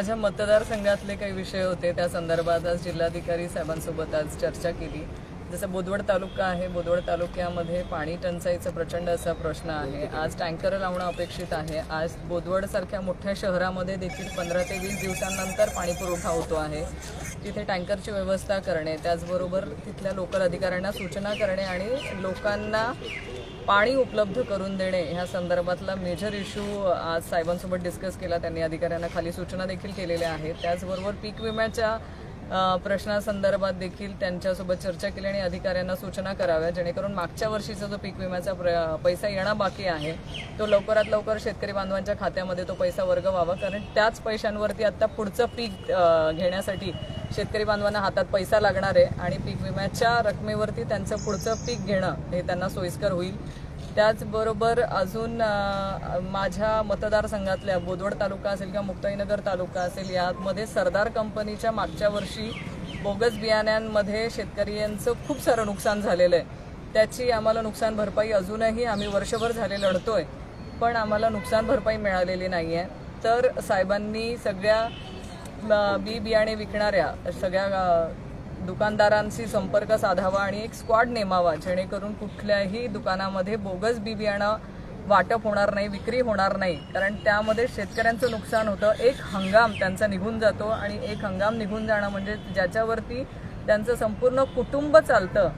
माझ्या मतदारसंघातले काही विषय होते त्या संदर्भात आज जिल्हाधिकारी साहेबांसोबत आज चर्चा केली। जसं बोदवड तालुका आहे, बोदवड तालुक्यामध्ये पाणी टंचाईचा प्रचंड असा प्रश्न आहे। आज टँकर लावणं अपेक्षित आहे। आज बोदवड सारख्या मोठ्या शहरामध्ये देखील 15 ते 20 दिवसांनंतर पाणी पुरवठा होतो आहे। तिथे टँकरची व्यवस्था करणे, त्याचबरोबर तिथल्या लोकल अधिकाऱ्यांना सूचना करणे आणि लोकांना पाणी उपलब्ध करून देणे ह्या संदर्भातला मेजर इश्यू आज साहेबांसोबत डिस्कस केला। त्यांनी अधिकाऱ्यांना खाली सूचना देखील केलेल्या आहेत। त्याचबरोबर पीक विम्याच्या प्रश्नासंदर्भात देखील त्यांच्यासोबत चर्चा केली आणि अधिकाऱ्यांना सूचना कराव्या जेणेकरून मागच्या वर्षीचा जो पीक विम्याचा पैसा येणं बाकी आहे तो लवकरात लवकर शेतकरी बांधवांच्या खात्यामध्ये तो पैसा वर्ग व्हावा, कारण त्याच पैशांवरती आता पुढचं पीक घेण्यासाठी शेतकरी बांधवांना हातात पैसा लागणार आहे आणि पीक विम्याच्या रकमेवरती त्यांचं पुढचं पीक घेणं हे त्यांना सोयीस्कर होईल। त्याचबरोबर अजून माझ्या मतदारसंघातल्या बोदवड तालुका असेल किंवा मुक्ताईनगर तालुका असेल यामध्ये सरदार कंपनीच्या मागच्या वर्षी बोगस बियाण्यांमध्ये शेतकऱ्यांचं खूप सारं नुकसान झालेलं आहे। त्याची आम्हाला नुकसान भरपाई अजूनही आम्ही वर्षभर झाले लढतोय, पण आम्हाला नुकसान भरपाई मिळालेली नाही आहे। तर साहेबांनी सगळ्या बियाणे विकणाऱ्या सगळ्या दुकानदारांशी संपर्क साधावा आणि एक स्क्वॉड नेमावा जेणेकरून कुठल्याही दुकानामध्ये बोगस बियाणं वाटप होणार नाही, विक्री होणार नाही, कारण त्यामध्ये शेतकऱ्यांचं नुकसान होतं। एक हंगाम त्यांचा निघून जातो आणि एक हंगाम निघून जाणं म्हणजे ज्याच्यावरती त्यांचं संपूर्ण कुटुंब चालतं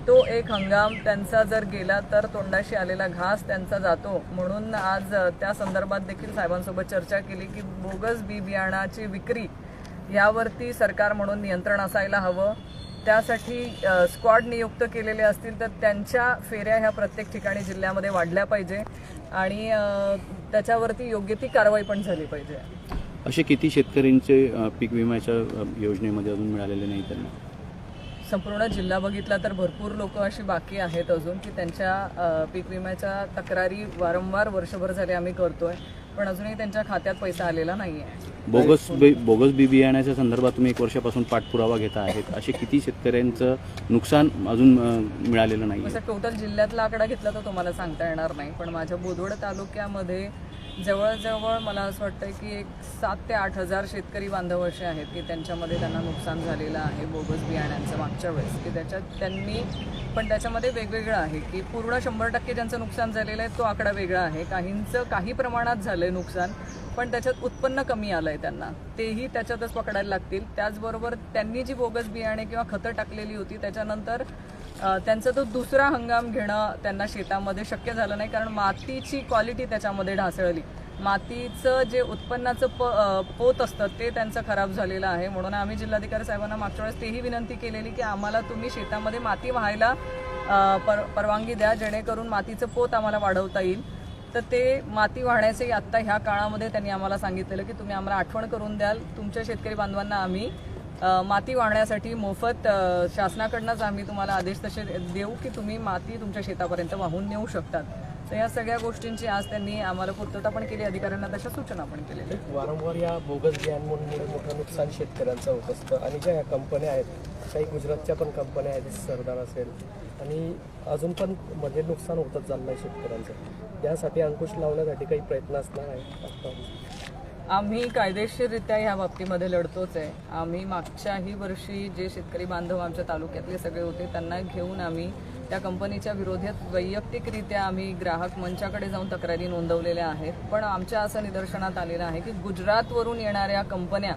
तो एक हंगाम त्यांचा जर गेला तर तोंडाशी आलेला घास त्यांचा जातो। म्हणून आज त्या संदर्भात देखील साहेबांसोबत चर्चा केली की बोगस बियाणाची विक्री यावरती सरकार म्हणून नियंत्रण असायला हवं। त्यासाठी स्क्वॉड नियुक्त केलेले असतील तर त्यांच्या फेऱ्या ह्या प्रत्येक ठिकाणी जिल्ह्यामध्ये वाढल्या पाहिजे आणि त्याच्यावरती योग्य ती कारवाई पण झाली पाहिजे। असे किती शेतकऱ्यांचे पीक विम्याच्या योजनेमध्ये अजून मिळालेले नाही त्यांना? संपूर्ण जिल्हा बघितला तर भरपूर लोक अशी बाकी आहेत अजून की त्यांच्या पीक विम्याच्या तक्रारी वारंवार वर्षभर झाले आम्ही करतोय, पण अजूनही त्यांच्या खात्यात पैसा आलेला नाहीये। बोगस बियाण्याच्या संदर्भात तुम्ही 1 वर्षापासून पाठपुरावा घेता आहेत, असे किती शेतकऱ्यांचं नुकसान अजून मिळालेलं नाही? असं टोटल जिल्ह्यातला आकडा घेतला तर तुम्हाला सांगता येणार नाही, पण माझ्या बोदवड तालुक्यामध्ये जवळजवळ मला असं वाटतं की 7 ते 8 हजार शेतकरी बांधव असे आहेत की त्यांच्यामध्ये त्यांना नुकसान झालेलं आहे बोगस बियाण्यांचं मागच्या वेळेस की त्याच्यात त्यांनी पण त्याच्यामध्ये वेगवेगळं आहे की पूर्ण 100% ज्यांचं नुकसान झालेलं आहे तो आकडा वेगळा आहे। काहींचं काही प्रमाणात झालंय नुकसान पण त्याच्यात उत्पन्न कमी आलंय त्यांना, तेही त्याच्यातच पकडायला लागतील। त्याचबरोबर त्यांनी जी बोगस बियाणे किंवा खतं टाकलेली होती त्याच्यानंतर त्यांचा तो दुसरा हंगाम घेणं त्यांना शेतामध्ये शक्य झालं नाही, कारण मातीची क्वालिटी त्याच्यामध्ये ढासळली। मातीचं जे उत्पन्नाचं पोत असतं ते त्यांचं खराब झालेलं आहे। म्हणून आम्ही जिल्हाधिकारी साहेबांना मागच्या वेळेस तेही विनंती केलेली की आम्हाला तुम्ही शेतामध्ये माती वाहायला परवानगी द्या जेणेकरून मातीचं पोत आम्हाला वाढवता येईल। तर ते माती वाहण्याचे आत्ता ह्या काळामध्ये त्यांनी आम्हाला सांगितलेलं की तुम्ही आम्हाला आठवण करून द्याल, तुमच्या शेतकरी बांधवांना आम्ही माती वाहण्यासाठी मोफत शासनाकडनंच आम्ही तुम्हाला आदेश तसे देऊ की तुम्ही माती तुमच्या शेतापर्यंत वाहून नेऊ शकतात। तर या सगळ्या गोष्टींची आज त्यांनी आम्हाला पूर्तता पण केली, अधिकाऱ्यांना तशा सूचना पण केलेल्या। वारंवार या बोगस बियाण्यांमुळे मोठं नुकसान शेतकऱ्यांचं होत असतं आणि ज्या कंपन्या आहेत काही गुजरातच्या पण कंपन्या आहेत, सरदार असेल आणि अजून पण मध्ये नुकसान होतच चाललं आहे शेतकऱ्यांचं, यासाठी अंकुश लावण्यासाठी काही प्रयत्न असणार आहे? आम्ही कायदेशीररित्या ह्या बाबतीमध्ये लढतोच आहे। आम्ही मागच्याही वर्षी जे शेतकरी बांधव आमच्या तालुक्यातले सगळे होते त्यांना घेऊन आम्ही त्या कंपनीच्या विरोधात वैयक्तिकरित्या आम्ही ग्राहक मंचाकडे जाऊन तक्रारी नोंदवलेल्या आहेत। पण आमच्या असं निदर्शनात आलेलं आहे की गुजरातवरून येणाऱ्या कंपन्या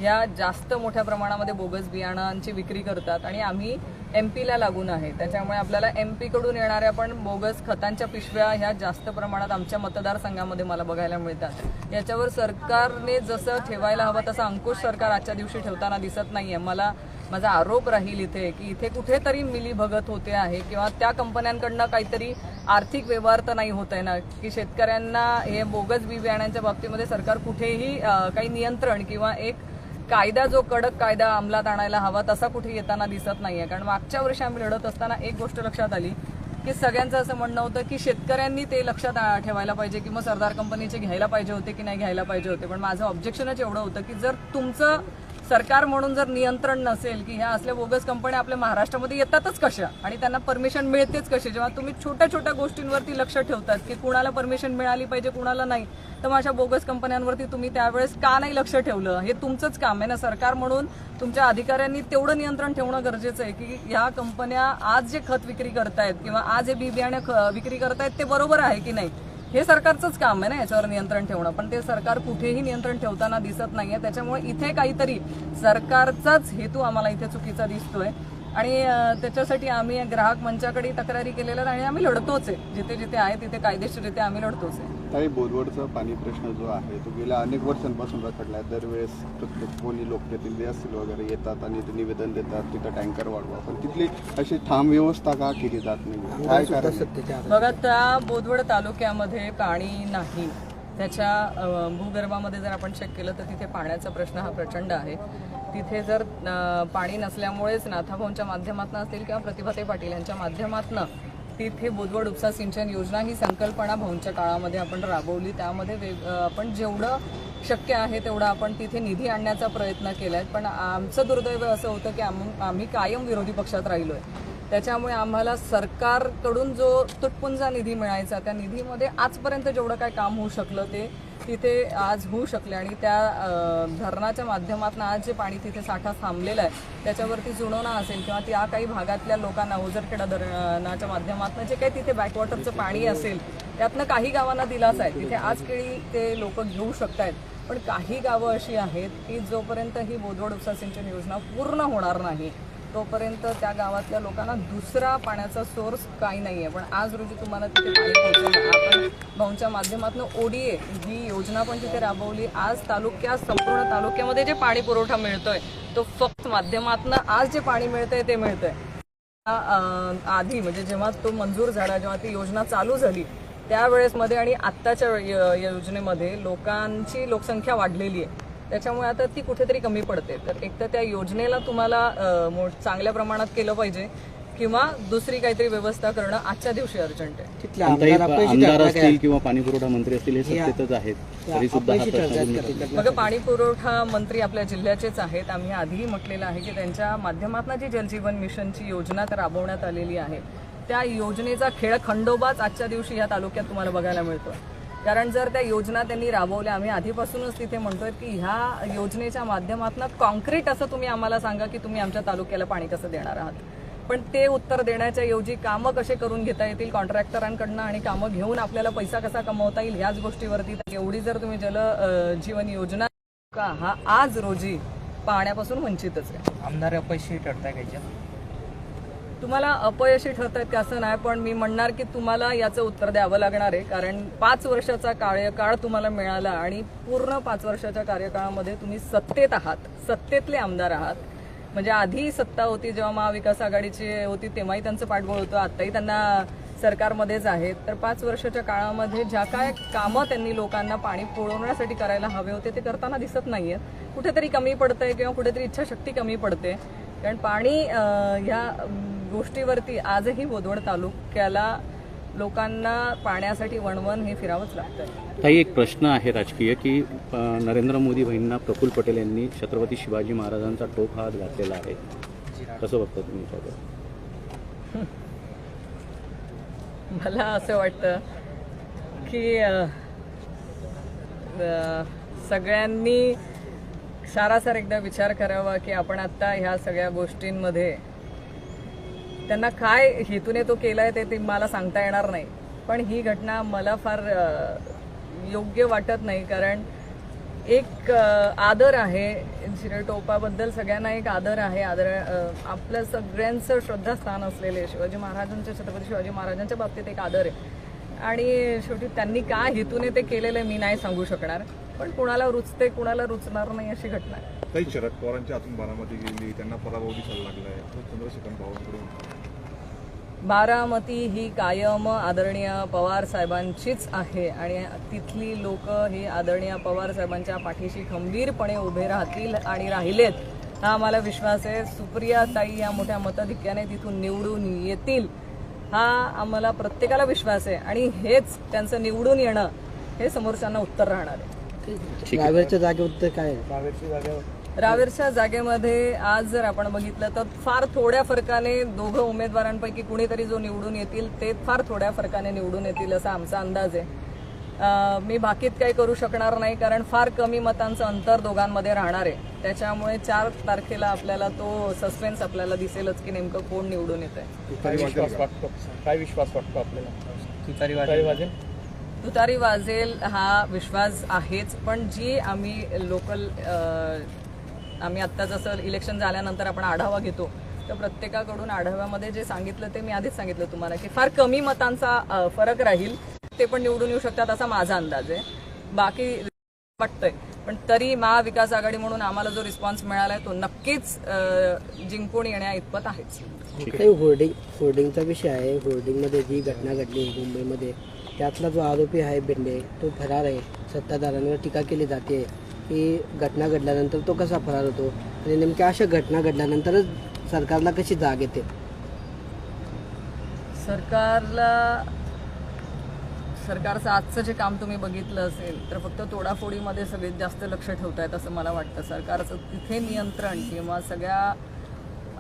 या जास्त मोठ्या प्रमाणामध्ये बोगस बियाणांची विक्री करतात आणि आम्ही MP ला लागून आहे, त्याच्यामुळे आपल्याला MP कडून येणाऱ्या पण बोगस खतांच्या पिशव्या ह्या जास्त प्रमाणात आमच्या मतदारसंघामध्ये मला बघायला मिळतात। याच्यावर सरकारने जसं ठेवायला हवं तसं अंकुश सरकार आजच्या दिवशी ठेवताना दिसत नाहीये। माझा आरोप राहील इथे की इथे कुठेतरी मिलीभगत होते आहे किंवा त्या कंपन्यांकडनं काहीतरी आर्थिक व्यवहार तर नाही होत आहे ना की शेतकऱ्यांना हे बोगस बियाण्यांच्या बाबतीमध्ये सरकार कुठेही काही नियंत्रण किंवा एक कायदा जो कडक कायदा अंमलात आणायला हवा तसा कुठे येताना दिसत नाहीये। कारण मागच्या वर्षी आम्ही लढत असताना एक गोष्ट लक्षात आली की सगळ्यांचं असं म्हणणं होतं की शेतकऱ्यांनी ते लक्षात ठेवायला पाहिजे की मग सरदार कंपनीचे घ्यायला पाहिजे होते की नाही घ्यायला पाहिजे होते, पण माझं ऑब्जेक्शनच एवढं होतं की जर तुमचं सरकार म्हणून जर नियंत्रण नसेल की ह्या असल्या बोगस कंपन्या आपल्या महाराष्ट्रामध्ये येतातच कशा आणि त्यांना परमिशन मिळतेच कशी, जेव्हा तुम्ही छोट्या छोट्या गोष्टींवरती लक्ष ठेवतात की कुणाला परमिशन मिळाली पाहिजे कुणाला नाही, तर मग अशा बोगस कंपन्यांवरती तुम्ही त्यावेळेस का नाही लक्ष ठेवलं? हे तुमचंच काम आहे ना सरकार म्हणून. तुमच्या अधिकाऱ्यांनी तेवढं नियंत्रण ठेवणं गरजेचं आहे की ह्या कंपन्या आज जे खत विक्री करतायत किंवा आज हे बी बियाणे विक्री करतायत ते बरोबर आहे की नाही, हे सरकारचंच काम आहे ना याच्यावर नियंत्रण ठेवणं. पण ते सरकार कुठेही नियंत्रण ठेवताना दिसत नाहीये. त्याच्यामुळे इथे काहीतरी सरकारचाच हेतू आम्हाला इथे चुकीचा दिसतोय आणि त्याच्यासाठी आम्ही ग्राहक मंचाकडे तक्रारी केलेल्या आणि आम्ही लढतोच आहे. जिथे जिथे आहे तिथे कायदेशीररित्या आम्ही लढतोच आहे. काही बोरवडचा पाणी प्रश्न जो आहे तो गेल्या अनेक वर्षांपासून रखडला आहे. दरवेळेस प्रत्येक कोणी लोकप्रतिनिधी असतील वगैरे येतात आणि ते निवेदन देतात तिथं टँकर वाढवा, पण तिथली अशी ठाम व्यवस्था का केली जात नाही? काय कारण? बघा, त्या बोदवड तालुक्यामध्ये पाणी नाही. त्याच्या भूगर्भामध्ये जर आपण चेक केलं तर तिथे पाण्याचा प्रश्न हा प्रचंड आहे. तिथे जर पाणी नसल्यामुळेच नाथाभाऊंच्या माध्यमातून असतील किंवा प्रतिभाताई पाटील यांच्या माध्यमातून तिथे बोदवड उपसा सिंचन योजना ही संकल्पना भाऊंच्या काळामध्ये आपण राबवली. त्यामध्ये आपण जेवढं शक्य आहे तेवढं आपण तिथे निधी आणण्याचा प्रयत्न केलाय. पण आमचं दुर्दैव असं होतं की आम्ही कायम विरोधी पक्षात राहिलोय. त्याच्यामुळे आम्हाला सरकारकडून जो तुटपुंजा निधी मिळायचा त्या निधीमध्ये आजपर्यंत जेवढं काय काम होऊ शकलं ते तिथे आज होऊ शकले आणि त्या धरणाच्या माध्यमातून आज जे पाणी तिथे साठा थांबलेला आहे त्याच्यावरती जुळवणा असेल किंवा त्या काही भागातल्या लोकांना ओझरखेडा धरणाच्या माध्यमातून जे काही तिथे बॅकवॉटरचं पाणी असेल त्यातनं काही गावांना दिलासा आहे. तिथे आज केळी ते लोक घेऊ शकतायत. पण काही गावं अशी आहेत की जोपर्यंत ही बोदवड उपसा सिंचन योजना पूर्ण होणार नाही तोपर्यंत त्या गावातल्या लोकांना दुसरा पाण्याचा सोर्स काही नाही आहे. पण आज रोजी तुम्हाला तिथे पाणी पोहोचवलं. आपण भाऊंच्या माध्यमातून ODA ही योजना पण तिथे राबवली. आज संपूर्ण तालुक्यामध्ये जे पाणी पुरवठा मिळतोय तो फक्त माध्यमातून आज जे पाणी मिळतंय ते मिळतंय. आधी म्हणजे जेव्हा तो मंजूर झाला, जेव्हा ती योजना चालू झाली त्यावेळेस मध्ये आणि आत्ताच्या योजनेमध्ये लोकांची लोकसंख्या वाढलेली आहे. त्याच्यामुळे आता ती कुठेतरी कमी पडते. तर एक तर त्या योजनेला तुम्हाला चांगल्या प्रमाणात केलं पाहिजे किंवा दुसरी काहीतरी व्यवस्था करणं आजच्या दिवशी अर्जंट आहे. आमदार असतील किंवा पाणी पुरवठा मंत्री असतील हे सत्तेतच आहेत तरी सुद्धा हा प्रश्न. बघा, पाणी पुरवठा मंत्री आपल्या जिल्ह्याचेच आहेत. आम्ही आधीही म्हटलेलं आहे की त्यांच्या माध्यमातून जी जलजीवन मिशनची योजना राबवण्यात आलेली आहे त्या योजनेचा खेळखंडोबाच आजच्या दिवशी या तालुक्यात तुम्हाला बघायला मिळतो. कारण जर त्या योजना त्यांनी राबवल्या, आम्ही आधीपासूनच तिथे म्हणतोय की ह्या योजनेच्या माध्यमातून कॉन्क्रीट असं तुम्ही आम्हाला सांगा की तुम्ही आमच्या तालुक्याला पाणी कसं देणार आहात. पण ते उत्तर देण्याच्या ऐवजी कामं कसे करून घेता येतील कॉन्ट्रॅक्टरांकडनं आणि कामं घेऊन आपल्याला पैसा कसा कमवता येईल ह्याच गोष्टीवरती एवढी जर तुम्ही जीवन योजना हा आज रोजी पाण्यापासून वंचितच आहे. आमदार अपयशी ठरताय का? तुम्हाला अपयशी ठरतायत असं नाही, पण मी म्हणणार की तुम्हाला याचं उत्तर द्यावं लागणार आहे. कारण 5 वर्षाचा कार्यकाळ तुम्हाला मिळाला आणि पूर्ण 5 वर्षाच्या कार्यकाळामध्ये तुम्ही सत्तेत आहात, सत्तेतले आमदार आहात. म्हणजे आधी सत्ता होती जेव्हा महाविकास आघाडीची होती तेव्हाही त्यांचं पाठबळ होतं, आत्ताही त्यांना सरकारमध्येच आहेत. तर 5 वर्षाच्या काळामध्ये ज्या काय कामं त्यांनी लोकांना पाणी पुरवण्यासाठी करायला हवे होते ते करताना दिसत नाहीये. कुठेतरी कमी पडतंय किंवा कुठेतरी इच्छाशक्ती कमी पडते. कारण पाणी ह्या गोष्टीवरती आजही बोदवड तालुक्याला लोकांना पाण्यासाठी वणवण हे फिरावंच लागतं. ताई, एक प्रश्न आहे राजकीय की नरेंद्र मोदी बहिणींना प्रफुल्ल पटेल यांनी छत्रपती शिवाजी महाराजांचा टोप हात घातलेला आहे, कसं बघता तुम्ही त्यावर? मला असं वाटतं की सगळ्यांनी सारासार एकदा विचार करावा की आपण आता ह्या सगळ्या गोष्टींमध्ये त्यांना काय हेतूने तो केलाय ते मला सांगता येणार नाही. पण ही घटना मला फार योग्य वाटत नाही. कारण एक आदर आहे टोपाबद्दल, सगळ्यांना एक आदर आहे. आपल्या सगळ्यांचं श्रद्धास्थान असलेले शिवाजी महाराजांच्या, छत्रपती शिवाजी महाराजांच्या बाबतीत एक आदर आहे. आणि शेवटी त्यांनी काय हेतूने ते केलेलं मी नाही सांगू शकणार. पण कुणाला रुचते कुणाला रुचणार नाही अशी घटना आहे. काही शरद पवारांच्या हातून बारामती गेली, त्यांना पराभव दिसायला लागलाय. चंद्रशेखर बावनकडून बारामती ही कायम आदरणीय पवार साहेबांचीच आहे आणि तिथली लोक ही आदरणीय पवार साहेबांच्या पाठीशी खंबीरपणे उभे राहतील आणि राहिलेत हा आम्हाला विश्वास आहे. सुप्रिया ताई या मोठ्या मताधिक्याने तिथून निवडून येतील हा आम्हाला प्रत्येकाला विश्वास आहे आणि हेच त्यांचं निवडून येणं हे समोरच्यांना उत्तर राहणार आहे. रावेरच्या जागेवर काय? रावेरच्या जागेवर रावेरच्या जागेमध्ये आज जर आपण बघितलं तर फार थोड्या फरकाने दोघं उमेदवारांपैकी कुणीतरी जो निवडून येतील ते फार थोड्या फरकाने निवडून येतील असा आमचा अंदाज आहे. मी बाकीत काही करू शकणार नाही कारण फार कमी मतांचं अंतर दोघांमध्ये राहणार आहे. त्याच्यामुळे 4 तारखेला आपल्याला तो सस्पेन्स आपल्याला दिसेलच की नेमकं कोण निवडून येत आहे. काय विश्वास वाटतो आपल्याला? तुतारी वाजेल हा विश्वास आहेच, पण जी आम्ही लोकल आम्ही आत्ता जसं इलेक्शन झाल्यानंतर आपण आढावा घेतो तर प्रत्येकाकडून आढाव्यामध्ये जे सांगितलं ते मी आधीच सांगितलं तुम्हाला की फार कमी मतांचा फरक राहील, ते पण निवडून येऊ शकतात असा माझा अंदाज आहे. बाकी वाटतंय पण तरी महाविकास आघाडी म्हणून आम्हाला जो रिस्पॉन्स मिळालाय तो नक्कीच जिंकून येण्या इतपत आहेच. काही होर्डिंगचा विषय आहे. होर्डिंगमध्ये जी घटना घडली मुंबईमध्ये त्यातला जो आरोपी आहे बेंडे तो फरार आहे. सत्ताधाऱ्यांवर टीका केली जाते की घटना घडल्यानंतर तो कसा फरार होतो आणि नेमक्या अशा घटना घडल्यानंतरच सरकारला कशी जाग येते? सरकारचं आजचं जे काम तुम्ही बघितलं असेल तर फक्त तोडाफोडीमध्ये सगळ्यात जास्त लक्ष ठेवतायत असं मला वाटतं. सरकारचं तिथे नियंत्रण किंवा सगळ्या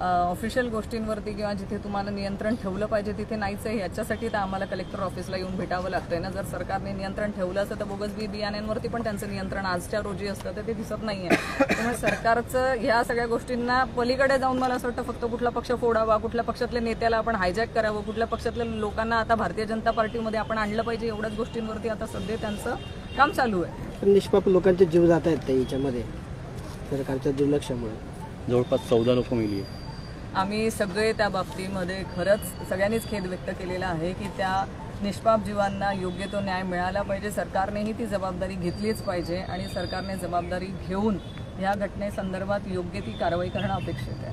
ऑफिशियल गोष्टींवरती किंवा जिथे तुम्हाला नियंत्रण ठेवलं पाहिजे तिथे नाहीच आहे. याच्यासाठी तर आम्हाला कलेक्टर ऑफिसला येऊन भेटावं लागतंय ना. जर सरकारने नियंत्रण ठेवलं असतं तर बोगस बियाण्यांवरती पण त्यांचं नियंत्रण आजच्या रोजी असतं तर ते दिसत नाहीये. त्यामुळे सरकारचं ह्या सगळ्या गोष्टींना पलीकडे जाऊन मला असं वाटतं फक्त कुठला पक्ष फोडावा, कुठल्या पक्षातल्या नेत्याला आपण हायजॅक करावं, कुठल्या पक्षातल्या लोकांना आता भारतीय जनता पार्टीमध्ये आपण आणलं पाहिजे एवढ्याच गोष्टींवरती आता सध्या त्यांचं काम चालू आहे. पण निष्पाप लोकांचे जीव जात आहेत याच्यामध्ये सरकारच्या दुर्लक्षामुळे. जवळपास 14 लोक मेली. आम्ही सगळे त्या बाबतीमध्ये खरंच सगळ्यांनीच खेद व्यक्त केलेला आहे की त्या निष्पाप जीवांना योग्य तो न्याय मिळाला पाहिजे. सरकारनेही ती जबाबदारी घेतलीच पाहिजे आणि सरकारने जबाबदारी घेऊन या घटनेसंदर्भात योग्य ती कारवाई करणं अपेक्षित आहे.